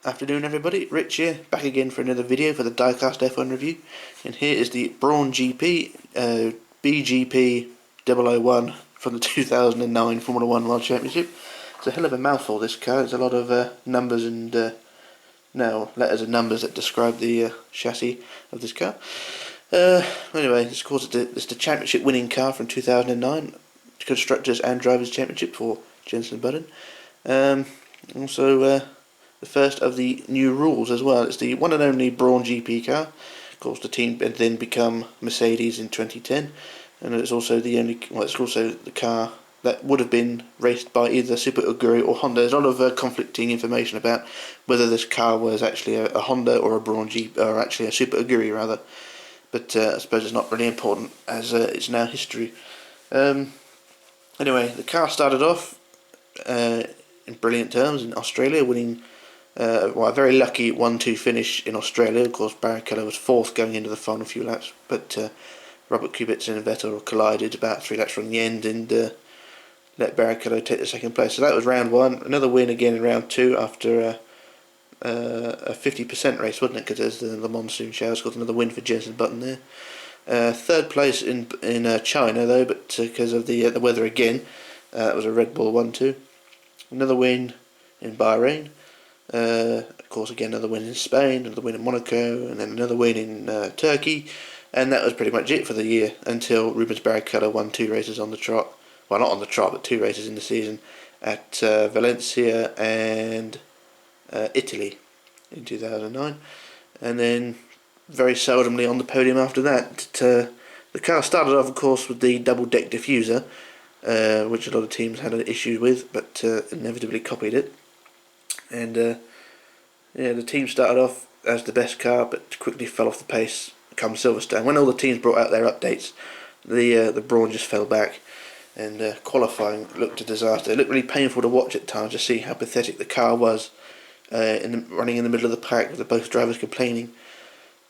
Afternoon everybody, Rich here, back again for another video for the Diecast F1 review, and here is the Brawn GP, BGP 001 from the 2009 Formula 1 World Championship. It's a hell of a mouthful, this car. There's a lot of numbers and letters and numbers that describe the chassis of this car. Anyway, this of course it's the championship winning car from 2009, Constructors and Drivers Championship for Jenson Button. Also the first of the new rules as well. It's the one and only Brawn GP car. Of course, the team had then become Mercedes in 2010, and it's also the only. Well, it's also the car that would have been raced by either Super Aguri or Honda. There's a lot of conflicting information about whether this car was actually a Honda or a Brawn GP, or actually a Super Aguri rather. But I suppose it's not really important as it's now history. Anyway, the car started off in brilliant terms in Australia, winning. A very lucky 1-2 finish in Australia. Of course, Barrichello was fourth going into the final few laps, but Robert Kubica and Vettel collided about 3 laps from the end and let Barrichello take the second place. So that was round one. Another win again in round two after a 50% race, wasn't it? Because there's the monsoon showers. Got another win for Jenson Button there. Third place in China though, but because of the weather again, that was a Red Bull 1-2. Another win in Bahrain. Of course, again another win in Spain, another win in Monaco, and then another win in Turkey, and that was pretty much it for the year until Rubens Barrichello won 2 races on the trot. Well, not on the trot, but 2 races in the season at Valencia and Italy in 2009, and then very seldomly on the podium after that. The car started off, of course, with the double-deck diffuser, which a lot of teams had an issue with, but inevitably copied it. And the team started off as the best car, but quickly fell off the pace come Silverstone. When all the teams brought out their updates, the Brawn just fell back, and qualifying looked a disaster. It looked really painful to watch at times to see how pathetic the car was, running in the middle of the pack with both drivers complaining.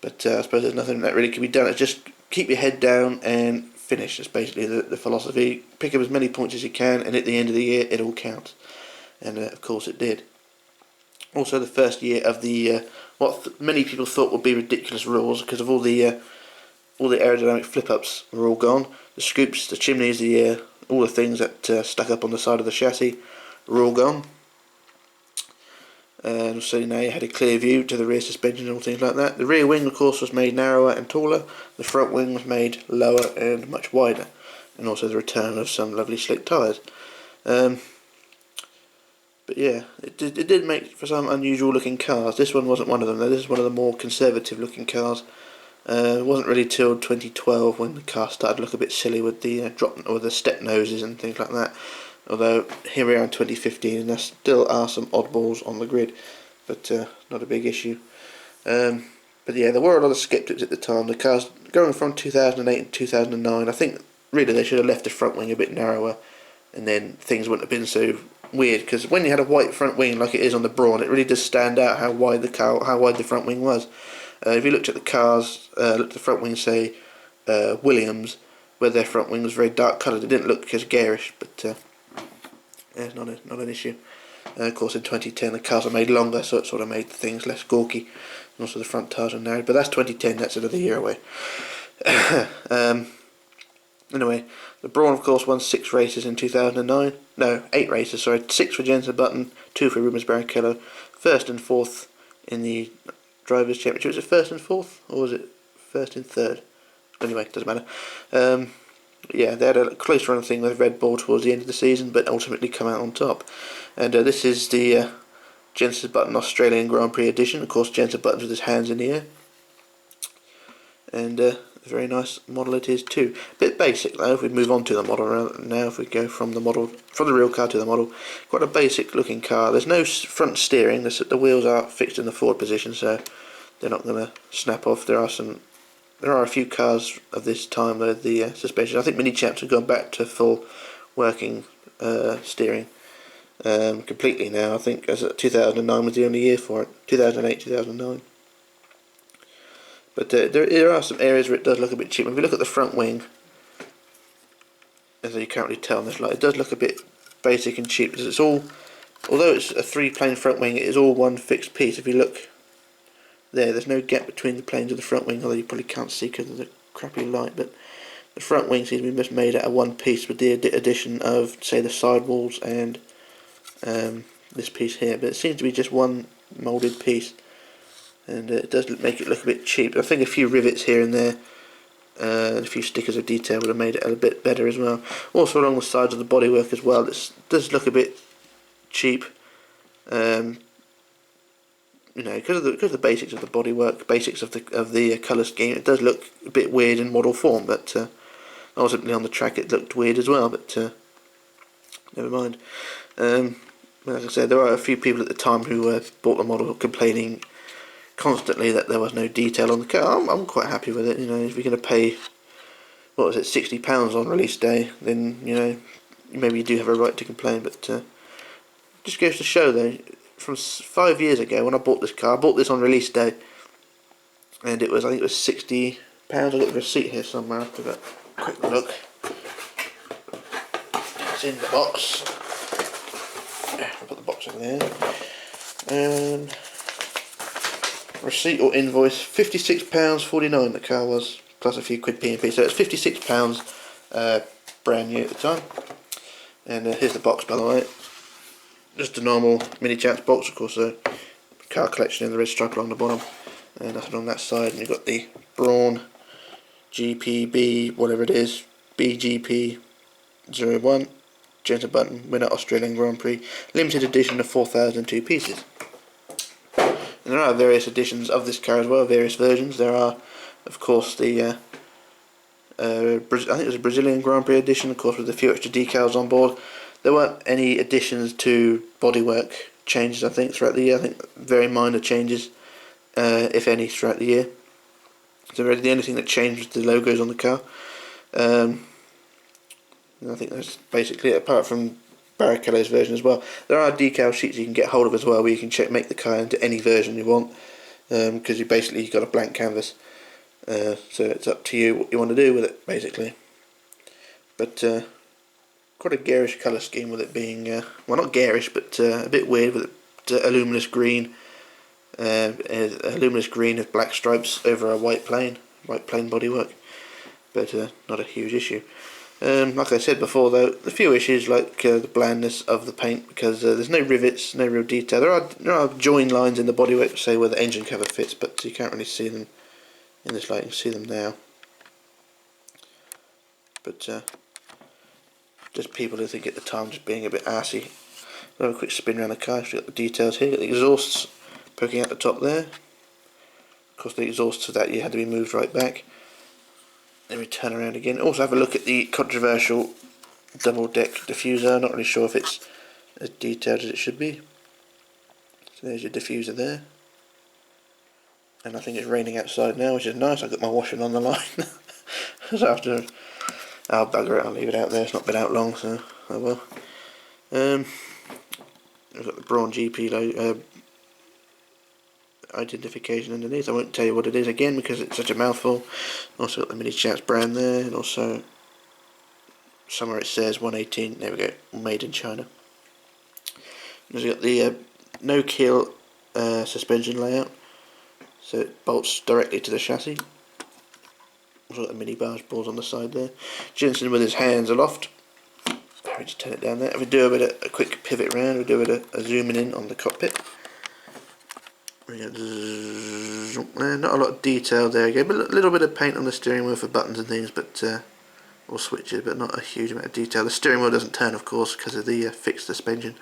But I suppose there's nothing that really can be done. It's just keep your head down and finish. That's basically the philosophy. Pick up as many points as you can, and at the end of the year, it all counts. And of course, it did. Also, the first year of the what many people thought would be ridiculous rules, because of all the aerodynamic flip-ups were all gone. The scoops, the chimneys, all the things that stuck up on the side of the chassis were all gone. And so now you had a clear view to the rear suspension and all things like that. The rear wing, of course, was made narrower and taller. The front wing was made lower and much wider, and also the return of some lovely slick tyres. But yeah, it did make for some unusual looking cars. This one wasn't one of them though. This is one of the more conservative looking cars. It wasn't really till 2012 when the car started to look a bit silly with the drop or the step noses and things like that. Although here we are in 2015 and there still are some oddballs on the grid, but not a big issue. But yeah, there were a lot of skeptics at the time. The cars going from 2008 and 2009, I think really they should have left the front wing a bit narrower, and then things wouldn't have been so weird, because when you had a white front wing like it is on the Brawn, it really does stand out how wide the front wing was. If you looked at the cars, looked at the front wing, say Williams, where their front wing was very dark coloured, it didn't look as garish, but yeah, not an issue. Of course, in 2010 the cars are made longer, so it sort of made things less gawky, and also the front tyres are narrowed. But that's 2010. That's another year away. Anyway, the Brawn, of course, won 6 races in 2009. No, 8 races, sorry. 6 for Jenson Button, 2 for Rubens Barrichello. 1st and 4th in the Drivers' Championship. Was it 1st and 4th? Or was it 1st and 3rd? Anyway, doesn't matter. Yeah, they had a close run thing with Red Bull towards the end of the season, but ultimately come out on top. And this is the Jenson Button Australian Grand Prix edition. Of course, Jenson Button's with his hands in the air. And a very nice model it is too. A bit basic though. If we move on to the model now, if we go from the real car to the model, quite a basic looking car. There's no front steering. The wheels are fixed in the forward position, so they're not going to snap off. There are a few cars of this time with the suspension. I think Minichamps have gone back to full working steering completely now. I think as 2009 was the only year for it. 2008, 2009. But there are some areas where it does look a bit cheap. If you look at the front wing, as you can't really tell in this light, it does look a bit basic and cheap, because it's all although it's a 3-plane front wing, it is all one fixed piece. If you look there, there's no gap between the planes of the front wing, although you probably can't see because of the crappy light, but the front wing seems to be just made out of one piece with the addition of, say, the sidewalls and this piece here, but it seems to be just one moulded piece, and it does make it look a bit cheap. I think a few rivets here and there and a few stickers of detail would have made it a bit better as well. Also along the sides of the bodywork as well, it does look a bit cheap, you know, because of the basics of the bodywork, basics of the colour scheme. It does look a bit weird in model form, but ultimately on the track it looked weird as well, but never mind. As I said, there were a few people at the time who bought the model complaining constantly that there was no detail on the car. I'm quite happy with it. You know, if you're going to pay, what was it, £60 on release day, then, you know, maybe you do have a right to complain. But just goes to show, though, from 5 years ago when I bought this car, I bought this on release day, and I think it was £60. I've got the receipt here somewhere. I'll have a quick look. It's in the box. I'll put the box in there. And receipt or invoice, £56.49 the car was, plus a few quid P&P, so it's £56 brand new at the time. And here's the box, by the way, just a normal Minichamps box, of course, so car collection and the red stripe along the bottom, and nothing on that side. And you've got the Brawn GPB, whatever it is, BGP 01 Jenson button, winner Australian Grand Prix, limited edition of 4,002 pieces. And there are various editions of this car as well, various versions. There are, of course, the I think it was a Brazilian Grand Prix edition, of course, with a few extra decals on board. There weren't any additions to bodywork changes, I think, throughout the year. I think very minor changes, if any, throughout the year. So really the only thing that changed was the logos on the car. I think that's basically it, apart from Barrichello's version as well. There are decal sheets you can get hold of as well, where you can make the car into any version you want, because you've got a blank canvas, so it's up to you what you want to do with it, basically. But quite a garish colour scheme, with it being well, not garish, but a bit weird, with it a luminous green of black stripes over a white plain bodywork, but not a huge issue. Like I said before, though, a few issues like the blandness of the paint, because there's no rivets, no real detail. There are join lines in the bodywork, say where the engine cover fits, but you can't really see them in this light. You can see them now. But just people who think at the time just being a bit arsey. We'll have a quick spin around the car. You've got the details here. You've got the exhausts poking out the top there. Of course, the exhausts for that year had to be moved right back. Then we turn around again. Also have a look at the controversial double deck diffuser. Not really sure if it's as detailed as it should be. So there's your diffuser there. And I think it's raining outside now, which is nice. I've got my washing on the line. So after, I'll bugger it, I'll leave it out there. It's not been out long, so I will. We've got the Brawn GP logo, identification underneath. I won't tell you what it is again because it's such a mouthful. Also got the Minichamps brand there, and also somewhere it says 118. There we go, made in China. And we've got the no kill suspension layout, so it bolts directly to the chassis. Also got the mini barge balls on the side there. Jenson with his hands aloft. Let me just turn it down there. If we do a quick pivot round, we do a zooming in on the cockpit. We go there. Not a lot of detail there again, but a little bit of paint on the steering wheel for buttons and things, but or switches, but not a huge amount of detail. The steering wheel doesn't turn, of course, because of the fixed suspension,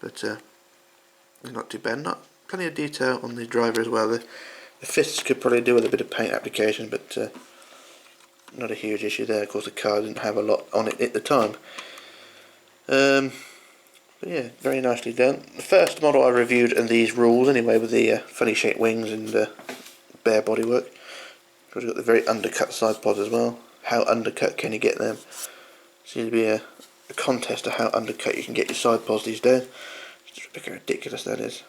but not too bad. Not plenty of detail on the driver as well. The fists could probably do with a bit of paint application, but not a huge issue there. Of course, the car didn't have a lot on it at the time. But yeah, very nicely done. The first model I reviewed in these rules anyway, with the funny shaped wings and bare bodywork. We've got the very undercut side pods as well. How undercut can you get them? Seems to be a contest of how undercut you can get your side pods these days. Just how ridiculous that is.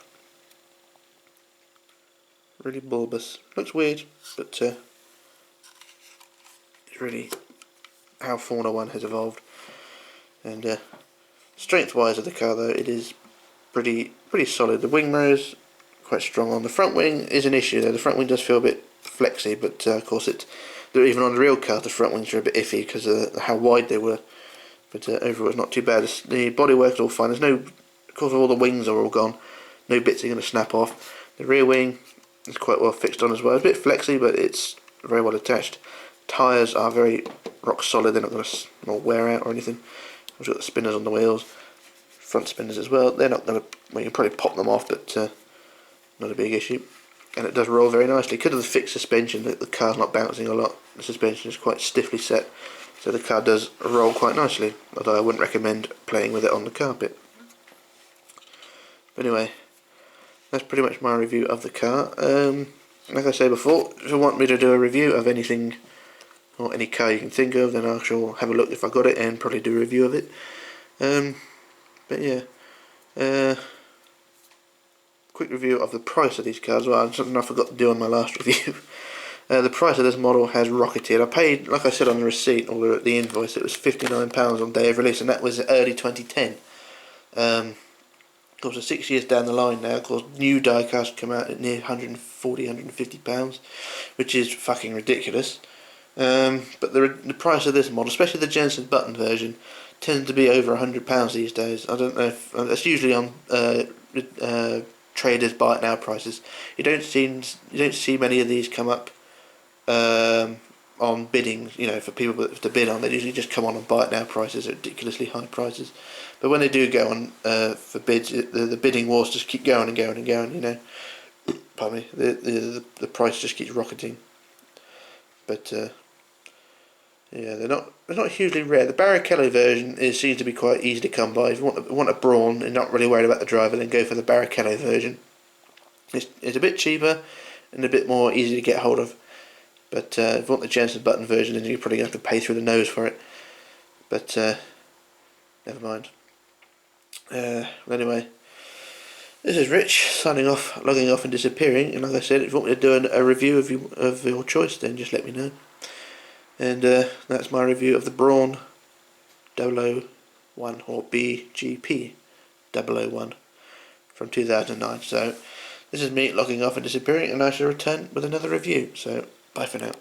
Really bulbous. Looks weird, but it's really how Formula 1 has evolved. And strength wise of the car, though, it is pretty solid. The wing mirrors quite strong on. The front wing is an issue though. The front wing does feel a bit flexy, but of course even on the real car the front wings are a bit iffy because of how wide they were. But overall it's not too bad. The bodywork is all fine. There's no, of course all the wings are all gone. No bits are going to snap off. The rear wing is quite well fixed on as well. It's a bit flexy, but it's very well attached. Tyres are very rock solid. They're not going to wear out or anything. I've got the spinners on the wheels, front spinners as well. They're not going to, well, you can probably pop them off, but not a big issue. And it does roll very nicely. Because of the fixed suspension, the car's not bouncing a lot. The suspension is quite stiffly set, so the car does roll quite nicely, although I wouldn't recommend playing with it on the carpet. But anyway, that's pretty much my review of the car. Like I said before, if you want me to do a review of anything or any car you can think of, then I shall have a look if I got it and probably do a review of it. But yeah, quick review of the price of these cars. Well, something I forgot to do on my last review. The price of this model has rocketed. I paid, like I said on the receipt or the invoice, it was £59 on day of release, and that was early 2010. Of course, we're 6 years down the line now. Of course, new diecast come out at near £140, £150, which is fucking ridiculous. But the price of this model, especially the Jenson button version, tends to be over £100 these days. I don't know if that's usually on traders buy it now prices. You don't see many of these come up on bidding. You know, for people to bid on, they usually just come on buy it now prices at ridiculously high prices. But when they do go on for bids, the bidding wars just keep going and going and going. You know, pardon me. The price just keeps rocketing. But yeah, they're not hugely rare. The Barrichello version seems to be quite easy to come by. If you want a Brawn and not really worried about the driver, then go for the Barrichello version. It's a bit cheaper and a bit more easy to get hold of. But if you want the Jenson button version, then you're probably going to have to pay through the nose for it. But never mind. Anyway, this is Rich signing off, logging off and disappearing. And like I said, if you want me to do a review of your choice, then just let me know. And that's my review of the Brawn 001 or BGP 001 from 2009. So this is me logging off and disappearing, and I shall return with another review. So bye for now.